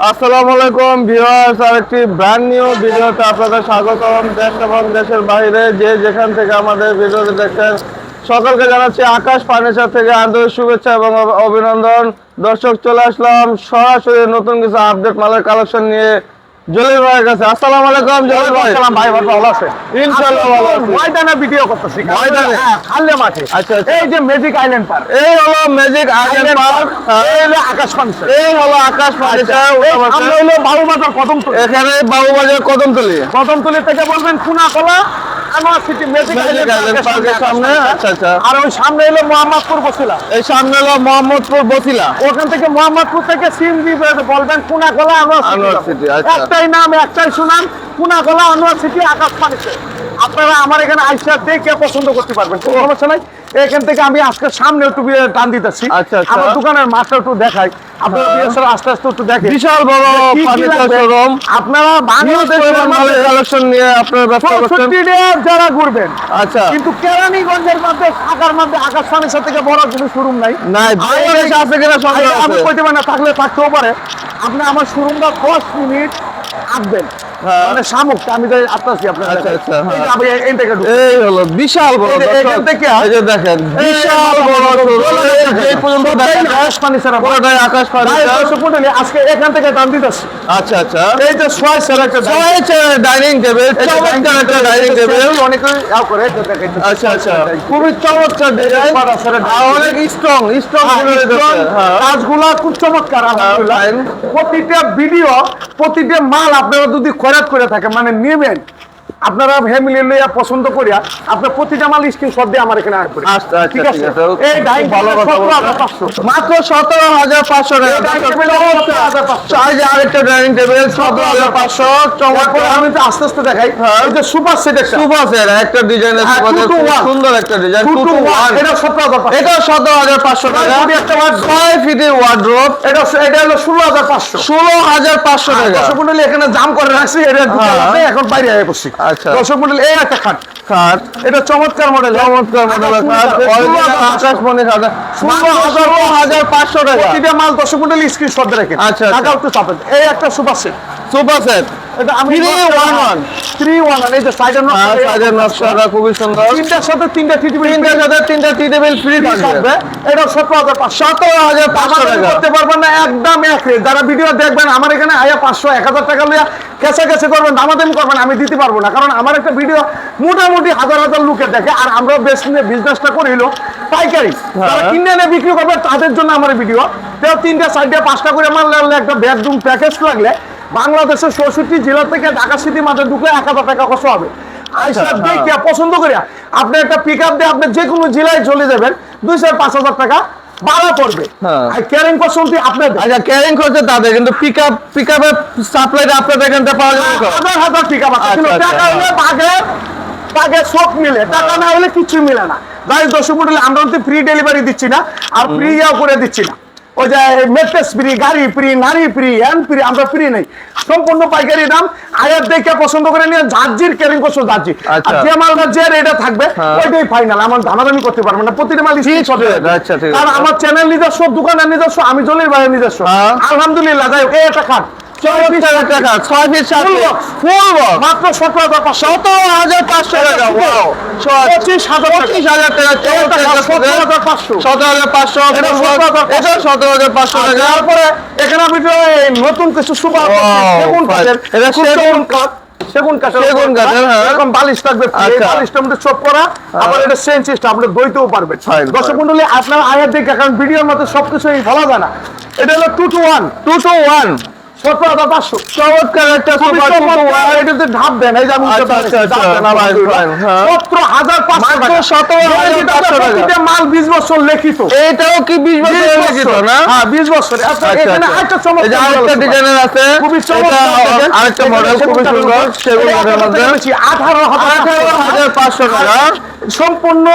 আসসালামু আলাইকুম ভিউয়ার্স, আরেকটি ব্র্যান্ড নিউ ভিডিওতে আপনাদের স্বাগতম। দেশ এবং দেশের বাইরে যে যেখান থেকে আমাদের ভিডিওটি দেখছেন সকলকে জানাচ্ছি আকাশ ফার্নিচার থেকে আন্তরিক শুভেচ্ছা এবং অভিনন্দন। দর্শক, চলে আসলাম সরাসরি নতুন কিছু আপডেট মালের কালেকশন নিয়ে জলিল ভাইয়ের কাছে। আসসালামু আলাইকুম জলিল ভাই। আসসালাম ভাই, ভালো আছেন? ইনশাআল্লাহ ভালো আছি। ময়দানে ভিডিও করতেছি, ময়দানে? হ্যাঁ, খালে মাঠে। আচ্ছা, আচ্ছা। এই যে ম্যাজিক আইল্যান্ড পার্ক, এই হলো ম্যাজিক আইল্যান্ড পার্ক, এই হলো আকাশ ফার্নিচার, এই হলো আকাশ ফার্নিচার। আমরা হলো বাবুবাজার কদমতলী। এখানে বাবুবাজার কদমতলী। কদমতলী থেকে বলবেন কুনাকলা আনোয়ার সিটি ম্যাজিক আইল্যান্ড পার্কের সামনে। আচ্ছা আচ্ছা। আর ওই সামনে হলো মোহাম্মদপুর বসিলা, এই সামনে হলো মোহাম্মদপুর বসিলা। ওখান থেকে মোহাম্মদপুর থেকে সিএনজি বলবেন কুনাকলা আনোয়ার আনোয়ার সিটি, সিটি। আচ্ছা। একটাই নাম, একটাই সুনাম, কুনাকলা আনোয়ার সিটি আকাশ ফার্নিচার। আপনারা আমার এখানে আইসা দেখে পছন্দ করতে পারবেন, কোনো সমস্যা নাই। এখান থেকে আমি আজকে সামনে একটু টান দিতেছি, আচ্ছা, আচ্ছা। আমার দোকানের মাঠটা একটু দেখাই, আপনারা আস্তে আস্তে একটু দেখেন। বিশাল বড় কি কি ফার্নিচার লাগবে? শোরুম। আপনারা বাংলাদেশের মধ্যে কালেকশন নিয়ে আপনারা ব্যবসা করছেন। 65 ডে যারা ঘুরবেন, আচ্ছা। কিন্তু কেরানীগঞ্জের মধ্যে ঢাকার মধ্যে আকাশ ফার্নিচার থেকে বড় কোনো শোরুম নাই। নাই, বাংলাদেশে আছে কিনা সন্দেহ আমি আছে। কইতে পারি না, থাকলে থাকতেও পারে। আপনি আমার শোরুমটা 10 মিনিট আসবেন, হ্যাঁ। মানে শামুক আমি যাই আসতেছি আপনার আচ্ছা, কাছে। আচ্ছা, হ্যাঁ। এই যে আমি এই থেকে ঢুকবো। এই হলো বিশাল বড়। এই যে দর্শক, এখান থেকে এই যে দেখেন বিশাল বড় শোরুম। এই পর্যন্ত দেখেন আকাশ ফার্নিচার পুরোটাই আকাশ ফার্নিচার। আজকে এখান থেকে দাম দিতেছি। আচ্ছা আচ্ছা। এই যে 6 সের একটা ডাইনিং টেবিল, চমৎকার একটা ডাইনিং টেবিল। অনেকে ইয়াও করে, এটা দেখেন। আচ্ছা আচ্ছা, খুবই চমৎকার ডিজাইন, অনেক স্ট্রং স্ট্রং কাজগুলা খুব চমৎকার আলহামদুলিল্লাহ। fine. প্রতিটা ভিডিও, প্রতিটা মাল আপনারা যদি খরচ করে থাকেন, মানে নেবেন, আপনারা ফ্যামিলি লইয়া পছন্দ করিয়া আপনার প্রতিটা মাল স্ক্রিনশট দিয়ে আমার এখানে আয় করে। আচ্ছা, আচ্ছা, ঠিক আছে? ঠিক আছে। এই ডাইনিং ভালো কথা বলছেন। 17,500 মাত্র 17,500 টাকা। আরেকটা ডাইনিং টেবিল 17,500 চমৎকার। আমি তো আস্তে আস্তে দেখাই। এই যে সুপার সেট একটা, সুপার সেট একটা ডিজাইনের হ্যাঁ, সুপার 2 to 1 সুন্দর একটা ডিজাইন 2 to 1 2 এটা 17,500 এটা 17,500 টাকা। একটা 6 ফিটের ওয়ার্ড্রোব, এটা হলো 16,500 16,500 টাকা। দর্শক মন্ডলী এখানে জাম করে রাখছি, এটা হ্যাঁ। এখন বাইরে আয় বসছি। আচ্ছা। দর্শক মন্ডলী এই একটা খাট, খাট এটা চমৎকার মডেল, চমৎকার মডেলের খাট, অরিজিনাল আকাশমণি খাট 16,500 টাকা। প্রতিটা মাল দর্শক মন্ডলী স্ক্রিনশট দিয়ে রাখেন। আচ্ছা, আচ্ছা। টাকা একটু চাপেন। এই একটা সুপার সেট, সুপার সেট এটা আমি 311 311 এই যে সাইডের সাইডের নকশাটা খুবই সুন্দর। তিনটার সাথে তিনটা টিভি, তিনটার সাথে তিনটা টি টেবিল ফ্রি থাকবে। থাকবে। এটা 17,500 17,500 টাকা। করতে পারবেন না, একদম এক রেট। যারা ভিডিও দেখবেন আমার এখানে আয়া 500 1000 টাকা লইয়া কেসে কেসে করবেন, দামাদামি করবেন, আমি দিতে পারবো না। কারণ আমার একটা ভিডিও মোটামুটি হাজার হাজার লোকে দেখে, আর আমরা বেশ নিয়ে বিজনেসটা করিল পাইকারি, যারা কিনে এনে বিক্রি করবে তাদের জন্য আমার ভিডিও। তেও 3টা 4টা 5টা করে মাল লাগলে, একটা বেডরুম প্যাকেজ লাগলে বাংলাদেশের 64 জেলা থেকে ঢাকা সিটি মাঠে ঢুকলে 1000 টাকা খরচ হবে। আইসা দেখে পছন্দ করিয়া আপনি একটা পিক আপ দিয়ে আপনি যে কোনো জেলায় চলে যাবেন, 2,000-5,000 টাকা ভাড়া পড়বে। হ্যাঁ। আর ক্যারিং পছন্দ আপনাদের, আচ্ছা, ক্যারিং করতে তাদের, কিন্তু পিকআপের সাপ্লাইটা আপনাদের এখান থেকে পাওয়া যাবে তো? হাজার পিক আপ আছে, কিন্তু আচ্ছা, টাকা আচ্ছা। হলে বাগে সব মিলে, টাকা না হলে কিছু মিলে না। গাড়ি 10 ফুট হলে আমরা ফ্রি ডেলিভারি দিচ্ছি না, আর ফ্রি ইয়াও করে দিচ্ছি না। ওই যে মেট্রেস ফ্রি, গাড়ি ফ্রি, নারী ফ্রি, হ্যান্ড ফ্রি, আমরা ফ্রি নেই। সম্পূর্ণ পাইকারি দাম। আয়ার দেখে পছন্দ করে নিয়ে জার্জির ক্যারিং করছো জার্জি, আচ্ছা। আর যে মালটা যে রেটে থাকবে হ্যাঁ। ওইটাই ফাইনাল। আমার দামাদামি করতে পারবেন না, প্রতিটা মাল স্ক্রিনশট rate, আচ্ছা, ঠিক আছে। কারণ আমার চ্যানেল নিজস্ব, দোকানের নিজস্ব, আমি জলিল ভাইয়ের নিজস্ব। হ্যাঁ। আলহামদুলিল্লাহ। যাই হোক, এই একটা খাট 24,000 টাকা, 6 feet 7 Full feet box। Full box মাত্র 17,500 17,500 টাকা। ওয়াও, 25,000 টাকা। 17,500 17,500 এটা 17,500 এটা 17,500 টাকা। তারপরে এখানে আমি তো এই নতুন কিছু সুপার সেগুন কাঠের, এটা সেগুন কাঠ, সেগুন কাঠের, সেগুন কাঠের, হ্যাঁ। এরকম বালিশ থাকবে, এই আচ্ছা। বালিশটার মধ্যে চপ করা, আবার এটা সেন সিস্টেম, আপনি দইতেও পারবেন। Fine, দর্শক মণ্ডলী আপনার আয়ার দেখে, কারণ ভিডিওর মধ্যে সবকিছু বলা যায় না। এটা হলো 2 to 1 2 to 1 17,500 চমৎকার একটা সুপার 2 to 1। এটাতে ঢাপ দেন, এই যে আমি আচ্ছা, আচ্ছা, আচ্ছা, fine, fine, হ্যাঁ। 17,500 মাত্র টাকা। 17,500 টাকা। প্রতিটা মাল 20 বছর লিখিত। এটাও কি 20 বছরের লিখিত না? হ্যাঁ, 20 বছর। আচ্ছা, আচ্ছা, এখানে আচ্ছা। আরেকটা এই যে চমৎকার আরেকটা model ডিজাইনের আছে, খুবই চমৎকার এটা দেখেন। আরেকটা এখানে মডেল খুবই সেগুন কাঠের সুন্দর, উপর। সেগুন এটা কাঠের মধ্যে 18,500 18,500 টাকা। সম্পূর্ণ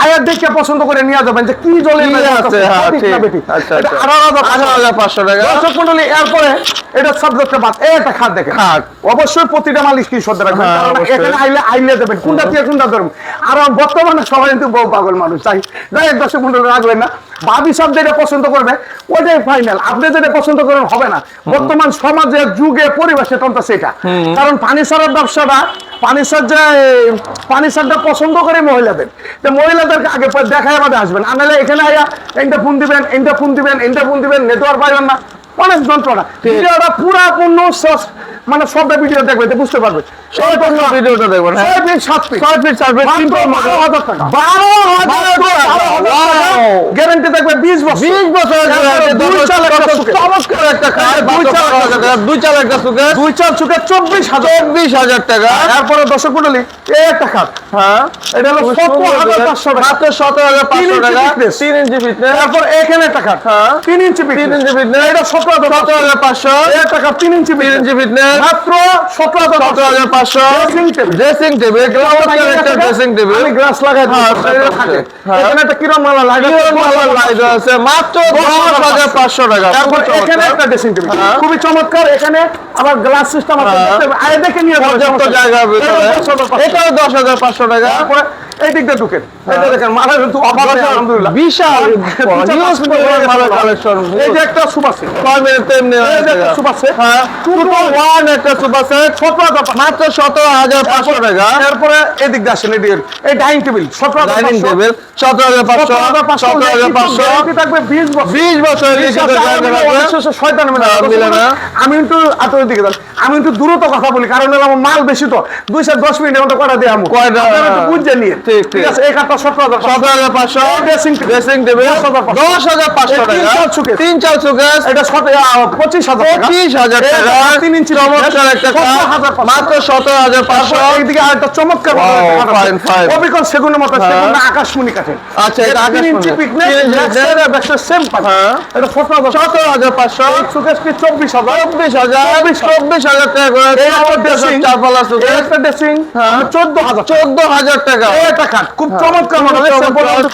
আয়ার দেখে পছন্দ করে নিয়ে যাবেন যে কি জলে আছে, হ্যাঁ, ঠিক। আচ্ছা, আচ্ছা। 18,500 টাকা। দর্শক মণ্ডলী, এরপরে এটা সাবজেক্টে বাদ একটা খাট দেখেন। খাট। অবশ্যই প্রতিটা মাল স্ক্রিনশট রাখবেন, হ্যাঁ, কারণ অবশ্যই। এখানে আইলে দেবেন কোনটা দিয়ে কোনটা ধরবেন। আর বর্তমানে সবাই কিন্তু বউ পাগল মানুষ, তাই দর্শক মণ্ডলী রাখবেন না। ভাবি সব যেটা পছন্দ করবে ওটাই ফাইনাল, আপনি যেটা পছন্দ করেন হবে না। বর্তমান সমাজে, যুগে, পরিবেশে টনটা সেটা, কারণ ফার্নিচারের ব্যবসাটা, ফার্নিচারটা পছন্দ করে মহিলাদের, তো মহিলাদেরকে আগে দেখায় আমাদের আসবেন, আনালে এখানে আয়া এইটা ফোন দিবেন, এইটা ফোন দিবেন, এইটা ফোন দিবেন, নেটওয়ার্ক পাইবেন না, অনেক যন্ত্রণা। ভিডিওটা পুরা পূর্ণ মানে সবটা ভিডিও দেখবে তো বুঝতে পারবে। ভিডিওটা দেখবেন, হ্যাঁ। 6 ফিট 7 ফিট 6 ফিট 7 ফিট, মাত্র 12,000 টাকা। 12,000 গ্যারান্টি থাকবে 20 বছর। 20 বছর দুই চাল একটা সুকেস। চমৎকার একটা খাট, দুই চাল একটা দুই চাল একটা সুকেস, দুই চাল সুকে 24,000 টাকা। তারপরে দর্শক মণ্ডলী, এই একটা খাট, হ্যাঁ, এটা হলো 17,500 টাকা। মাত্র 17,500 টাকা। 3 ইঞ্চি ফিটনেস। তারপর এখানে একটা খাট, হ্যাঁ, 3 ইঞ্চি 3 ইঞ্চি ফিটনেস। এটা 17,500। 17,500। এই একটা খাট 3 ইঞ্চি 3 ইঞ্চি ফিটনেস, মাত্র 17,500। 17,500। ড্রেসিং টেবিল, চমৎকার একটা ড্রেসিং টেবিল। আমি গ্লাস লাগাই দিই, হ্যাঁ, এটা থাকে। হ্যাঁ। এখানে একটা কিরম মালা লাগাই লাইট আছে মাত্র 10,500 টাকা। তারপর খুবই এখানে চমৎকার। একটা ড্রেসিং টেবিল, হ্যাঁ। খুবই চমৎকার। এখানে আবার গ্লাস সিস্টেম আছে, হ্যাঁ। আয় দেখে নিয়ে যাবে, পর্যাপ্ত সমস্যা নেই। জায়গার ভিতরে। এটা 10,500 এটাও 10,500 টাকা। তারপরে এই দিকটা ঢুকেন, এটা দেখেন মালা কিন্তু অফার আছে, আলহামদুলিল্লাহ। বিশাল হিউজ পরিমাণ মালের কালেকশন। এই যে একটা সুপার সেট, 6 মিনিটে এমনি এই হয়ে যে একটা যায়। সুপার সেট, হ্যাঁ, 2-to-1 একটা সুপার সেট, 17,500 মাত্র 17,500 টাকা। তারপরে এই দিকটা আসেন, এই dining table dining table 17,500, 17,500। Guarantee থাকবে 20 বছর। 20 বছরের লিখিত গ্যারান্টি থাকবে। আমি কিন্তু আপনার দিকে যান, আমি কিন্তু দ্রুত কথা বলি, কারণ হলো আমার মাল বেশি তো, 2-10 মিনিটের মতো কটা দিয়ে আমি কয়টা? বুঝে নিয়ে ঠিক, ঠিক আছে। এই কাঠটা 17,500, 17,500। ড্রেসিং ড্রেসিং টেবিল 10,500 টাকা। 3 চাল সুকেস এটা 25,000 টাকা। 25,000 টাকা। 3 ইঞ্চি চমৎকার একটা খাট, 17,500 মাত্র 17,500। এইদিকে আরেকটা চমৎকার Wow, fine, fine. অবিকল সেগুনের মতো, হ্যাঁ। সেগুন না আকাশমণি কাঠের। আচ্ছা, এটা 3 ইঞ্চি আকাশমণি। পিকনেস, 3 ইঞ্চি ব্যাক সাইডে ব্যাক সাইড সেম পাবে। হ্যাঁ। এটা 17,500। সুকেশটি 24,000। 24,000 টাকা করে। এই একটা ড্রেসিং, চারপালা এই সুকেস একটা ড্রেসিং, হ্যাঁ। 14,000। 14,000 টাকা। এই একটা খাট খুব চমৎকার মডেল,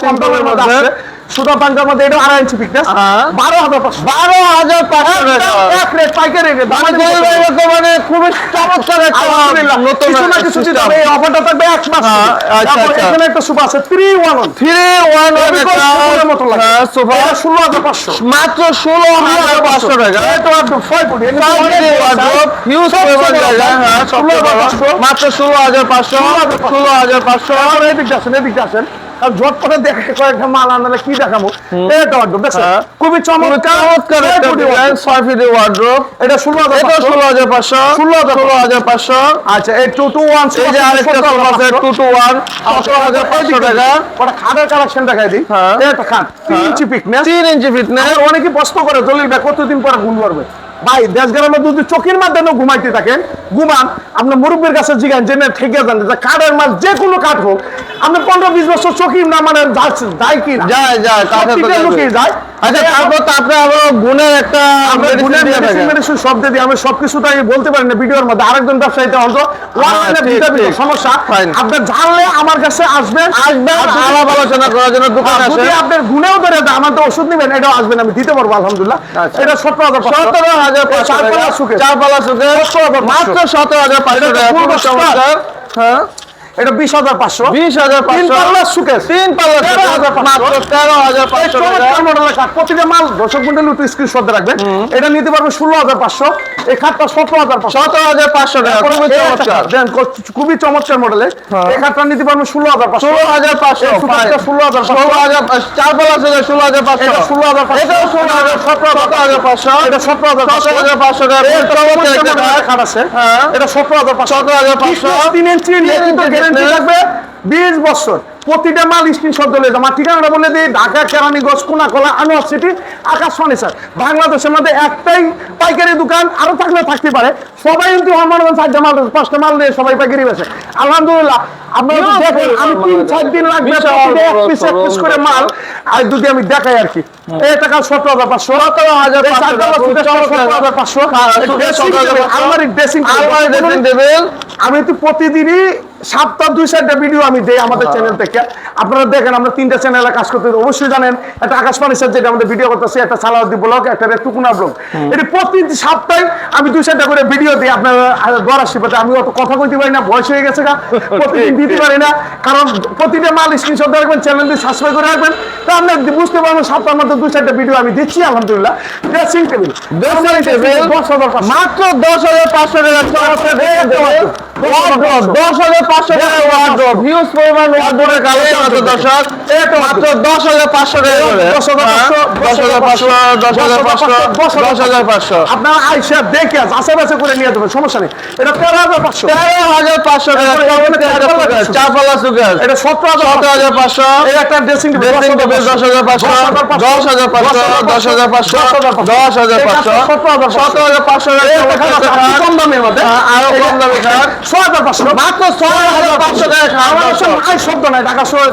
কম দামের মধ্যে আছে। সুতা পাঞ্জার মধ্যে এটা 2.5 ইঞ্চি পিকনেস, হ্যাঁ। 12,500। 12,500 টাকা। এক রেট পাইকারি রেট। মানে বর্তমানে খুবই চমৎকার একটা আলহামদুলিল্লাহ, নতুন কিছু না কিছু দিতে হবে। এই অফারটা থাকবে 1 মাস। হ্যাঁ, আচ্ছা, তারপর আচ্ছা। এখানে একটা সোফা আছে 3-1-1, 3-1 অবিকল সেগুনের মতো লাগে। হ্যাঁ, সোফা এটা 16,500। মাত্র 16,500 টাকা। এটা একদম 5 ফুট। এটা হিউজ পরিমাণ জায়গা। হ্যাঁ, 16,500 মাত্র 16,500। 16,500। তারপরে এদিকটা আসেন, এদিকটা আসেন। আর ঝট করে দেখে কয়েকটা মাল আনলে কি দেখাবো। এটা একদম দেখছেন, হ্যাঁ। খুবই চমৎকার চমৎকার একটা ডিজাইন, 6 ফিটের ওয়ার্ড্রোব। এটা এটা 16,500। 16,500। 16,500। আচ্ছা, এই 2-to-1 এই যে আরেকটা সোফা সেট 2-to-1, 17,500 টাকা। ওটা খাটের কালেকশন দেখাই দিই। হ্যাঁ। এই একটা খাট 3 ইঞ্চি পিকনেস। 3 ইঞ্চি ফিটনেস। আর অনেকে প্রশ্ন করে দলিল ভাই কতদিন পরে ঘুম পারবে। ভাই দেশ গ্রামের যদি চোখের মাধ্যমে ঘুমাইতে থাকেন, ঘুমান। আপনার মুরব্বীর কাছে জিগান, জেনে থেকে যান যে কাঠের মাল যে কোনো কাঠ হোক, আপনি 15-20 বছর চোখি না মানে যায় কি না যায় কাছে তো সত্যিটা লুকিয়ে যায়। আচ্ছা, তারপর তো আপনি আবার গুণের একটা আমরা medicine গুণের দিয়ে থাকেন। মেডিসিন সব দিয়ে দিই। আমি সবকিছু তাই বলতে পারি না ভিডিওর মধ্যে। আরেকজন ব্যবসায়ীতে হয়তো ঠিক, ঠিক। সমস্যা, Fine. আপনার জানলে আমার কাছে আসবেন, আর আলাপ আলোচনা করার জন্য দোকানে আর যদি আসেন। আপনার গুণেও ধরে দেয়, আমার তো ওষুধ নেবেন, এটাও আসবেন, আমি দিতে পারবো আলহামদুলিল্লাহ। আচ্ছা। এটা 17,500। 17,500 চারপালা সুকেস। চারপালা সুকেস। 17,500 মাত্র 17,500 টাকা। ফুল খুবই চমৎকার। হ্যাঁ, এটা 20,500। 20,500। 3 পাল্লা সুকেস। 3 পাল্লা সুকেস। 13,500 মাত্র 13,500 টাকা। চমৎকার মডেলের খাট। প্রতিটা মাল দর্শক মন্ডলী একটু স্ক্রিনশট রাখবেন। এটা নিতে পারবে 16,500। এই খাটটা 17,500। 17,500 টাকা। খুবই চমৎকার। দেন, খুবই চমৎকার মডেলের। এই খাটটা নিতে পারবেন 16,500। 16,500। এই সুকেসটা 16,500। 16,000 চারপালা সুকেস 16,500। এটা 16,500। এটাও 17,500। এটা 17,500। 17,500 টাকা। এই চমৎকার একটা চমৎকার খাট। খাট আছে। হ্যাঁ। এটা 17,500। 17,500। 3 ইঞ্চি লিখিত গ্যারান্টি থাকবে 20 বছর। প্রতিটা মাল স্ক্রিনশট দিলে আমার ঠিকানাটা বলে দিই, ঢাকা কেরানীগঞ্জ কোনাকলা আনোয়ার সিটি আকাশ ফার্নিচার। বাংলাদেশের মধ্যে একটাই পাইকারি দোকান, আরো থাকলে থাকতে পারে। সবাই কিন্তু আমার 4টা মাল 5টা মাল দিয়ে সবাই পাইকারি বেচে আলহামদুলিল্লাহ। আপনারা তো দেখেন, আমি 3-4 দিন লাগবে প্রতিটা এক পিস করে মাল আর যদি আমি দেখাই আর কি। এই টাকা 17,500। 17,500। আলমারি ড্রেসিং আলমারি ড্রেসিং টেবিল। আমি তো প্রতিদিনই সপ্তাহ 2-4টা ভিডিও আমি দেই আমাদের চ্যানেল থেকে। আপনারা দেখেন আমরা 3টা চ্যানেলে কাজ করতে অবশ্যই জানেন, একটা আকাশ ফার্নিচার যেটা আমাদের ভিডিও করতেছে, একটা সালাউদ্দিন ব্লগ, একটা টুকুনা ব্লগ। এটি প্রতি সপ্তাহে আমি 2-4টা করে ভিডিও দিই আপনারা দর আশীর্বাদে। আমি অত কথা কইতে পারি না, বয়স হয়ে গেছে, প্রতিদিন দিতে পারি না, কারণ প্রতিটা মাল স্ক্রিনশট রাখবেন, চ্যানেলটি সাবস্ক্রাইব করে রাখবেন, তা আপনি বুঝতে পারবেন সপ্তাহের মধ্যে 2-4টা ভিডিও আমি দিচ্ছি আলহামদুলিল্লাহ। ড্রেসিং টেবিল মাত্র 10,500 টাকা, 10,500 টাকা হিউজ পরিমাণ ওয়ার্ডরোবের কালেকশন আছে দর্শক, মাত্র 10,500 টাকা করে। 10,500 আপনারা আইসা দেখে আশেপাশে করে নিয়ে যাবেন, সমস্যা নেই। এটা 13,500 টাকা, চারপালা সুগার এটা 17,500, এই একটা ড্রেসিং টেবিল 10,500, 10,500, 10,500, 17,500 কম দামের মধ্যে আরো কম দামে খাট 6,500 মাত্র 6,500 টাকা খাট। আমার কাছে আয় শব্দ নাই, ঢাকা শহরে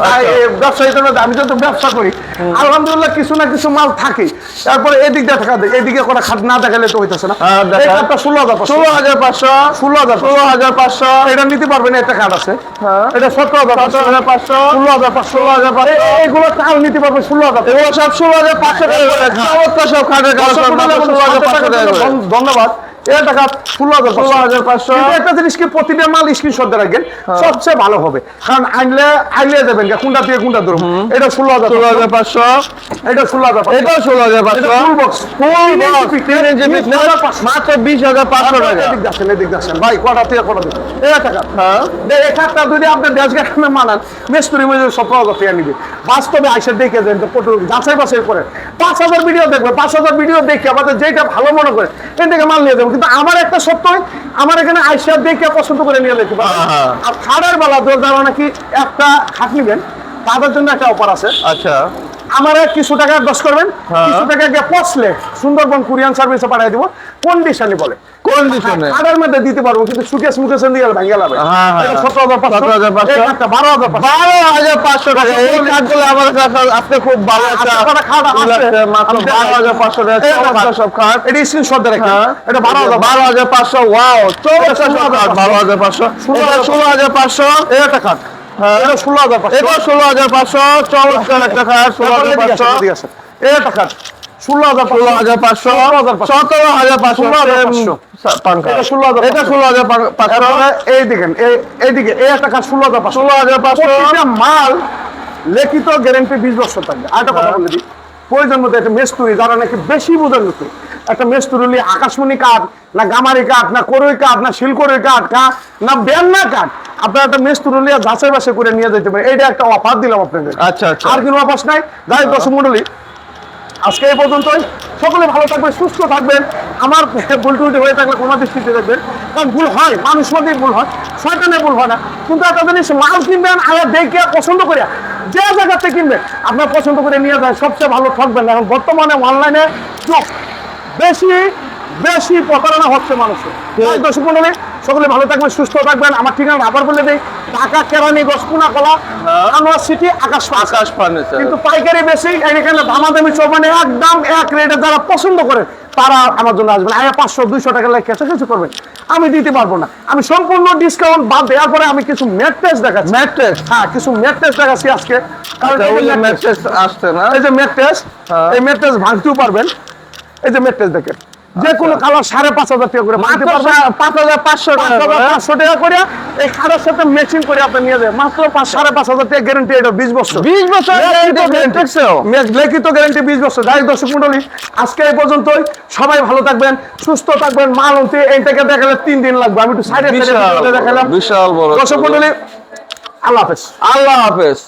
ব্যবসায়ীদের মধ্যে আমি যত ব্যবসা করি আলহামদুলিল্লাহ কিছু না কিছু মাল থাকে। তারপরে এদিক দিয়ে টাকা দেয়, এদিকে কোনো খাট না দেখালে তো হইতেছে না। এই খাটটা 16,500, 16,500, এটা নিতে পারবেন, একটা খাট আছে এটা 17,500, 16,500, এইগুলো চাল নিতে পারবে 16,000, এগুলো সব 16,500 টাকা করে চমৎকার সব খাটের কালেকশন মাত্র 16,500 টাকা করে। ধন্যবাদ। এটা টাকা 16,500। একটা জিনিস কি প্রতিটা মাল স্ক্রিনশট দিয়ে রাখবেন, সবচেয়ে ভালো হবে, কারণ আইলে দেবেন কোনটা থেকে কোনটা ধরুন। এটা 16,500, এটা 16,500, এটাও 16,500, ফুল বক্স মাত্র 20,500 টাকা। এদিক দেখছেন ভাই, কটা থেকে কটা দেবেন এটা টাকা। এই খাটটা যদি আপনি দেশ গ্রামে মানান মেস্তুরি মজুর 17,000 টাকা নিবে। বাস্তবে আইসা দেখে দেন, যাচাই বাছাই করে 5,000 ভিডিও দেখবেন, 5,000 ভিডিও দেখে আমাদের যেটা ভালো মনে করে এখান থেকে মাল নিয়ে যাবেন। কিন্তু আমার একটা সত্যই আমার এখানে আইসা দেখে পছন্দ করে নিয়ে যেতে পারে। আর খাটের বেলা যারা নাকি একটা খাট নিবেন তাদের জন্য একটা অফার আছে। আচ্ছা, আমার কিছু টাকা দশ করবেন, কিছু টাকা গিয়ে পচলে সুন্দরবন কুরিয়ান সার্ভিসে পাঠিয়ে দিব, কন্ডিশনে বলে কন্ডিশনে খাটের মধ্যে দিতে পারবো, কিন্তু সুকেশ মুকেশ দিয়ে ভাঙিয়ে যাবে। 17,500, 12,500 টাকা। এই খাটগুলো আমার কাছে আপনি খুব ভালো একটা খাট আছে মাত্র 12,500 টাকা চমৎকার সব খাট। এটা স্ক্রিনশট দিয়ে রাখেন, এটা 12,500, ওয়াও চমৎকার সব খাট। 12,500, 16,500, এটা একটা খাট, এটা 16,500, এটা 16,500 চমৎকার একটা খাট। 16,500, এটা একটা খাট 16,500, 17,500 পান কার্ড। এটা 16,500, এটা 16,500, এই দেখেন এইদিকে এই একটা খাট 16,500, 16,500 প্রতিটা মাল লিখিত গ্যারান্টি 20 বছর থাকবে। আর একটা কথা বলে দিই, প্রয়োজন মতো একটা মেস্তুরি যারা নাকি বেশি বোঝেন লোক, একটা মেস্তুরি আকাশমণি কাঠ না গামারি কাঠ না করই কাঠ না শিলকড়ি কাঠ না বেন্না কাঠ, আপনারা একটা মেস্তুরি যাচাই বাছাই করে নিয়ে যেতে পারেন। এটা একটা অফার দিলাম আপনাদের। আচ্ছা আচ্ছা, আর কোনো অফার নাই। যাই দর্শক মণ্ডলী, আজকে এই পর্যন্তই। সকলে ভালো থাকবেন, সুস্থ থাকবেন। আমার ভুল টুটি হয়ে থাকলে কোনো দৃষ্টিতে দেখবেন, কারণ ভুল হয়, মানুষ মধ্যেই ভুল হয়, শয়তানে ভুল হয় না। কিন্তু একটা জিনিস মাল কিনবেন আয়া দেখে পছন্দ করে যে জায়গাতে কিনবেন আপনার পছন্দ করে নিয়ে যায়, সবচেয়ে ভালো থাকবেন। এখন বর্তমানে অনলাইনে বেশি প্রতারণা হচ্ছে মানুষের। দর্শক মণ্ডলী, সকলে ভালো থাকবেন, সুস্থ থাকবেন। আমার ঠিকানা আবার বলে দেই, ঢাকা কেরানীগঞ্জ কোনাকলা আনোয়ার সিটি আকাশ ফার্নিচার। কিন্তু পাইকারি বেশি, এখানে দামাদামি চলবে না, একদম এক রেটে। যারা পছন্দ করেন তারা আমার জন্য আসবেন। 500-200 টাকা লাগে কেঁচাকেচি করবেন, আমি দিতে পারবো না। আমি সম্পূর্ণ ডিসকাউন্ট বাদ দেওয়ার পরে আমি কিছু ম্যাট্রেস দেখাচ্ছি। ম্যাট্রেস, হ্যাঁ, কিছু ম্যাট্রেস দেখাচ্ছি আজকে। কারণ ম্যাট্রেস আসছে না, এই যে ম্যাট্রেস, এই ম্যাট্রেস ভাঙতেও পারবেন। এই যে ম্যাট্রেস দেখেন, যে কোনো কালার 5,500 টাকা করে ভাঙতে পারবেন। 5,500 টাকা করে এই খাটের সাথে ম্যাচিং করে আপনি নিয়ে যাবেন, মাত্র 5,500 টাকা গ্যারান্টি। এটা 20 বছর, 20 বছর লিখিত গ্যারান্টি 20 বছর। যাই দর্শক মণ্ডলী, আজকে এই পর্যন্তই। সবাই ভালো থাকবেন, সুস্থ থাকবেন। মাল হতে এইটাকে দেখালে 3 দিন লাগবে, আমি একটু সাইডে দেখালাম। বিশাল বড়। দর্শক মণ্ডলী, আল্লাহ হাফেজ। আল্লাহ হাফেজ।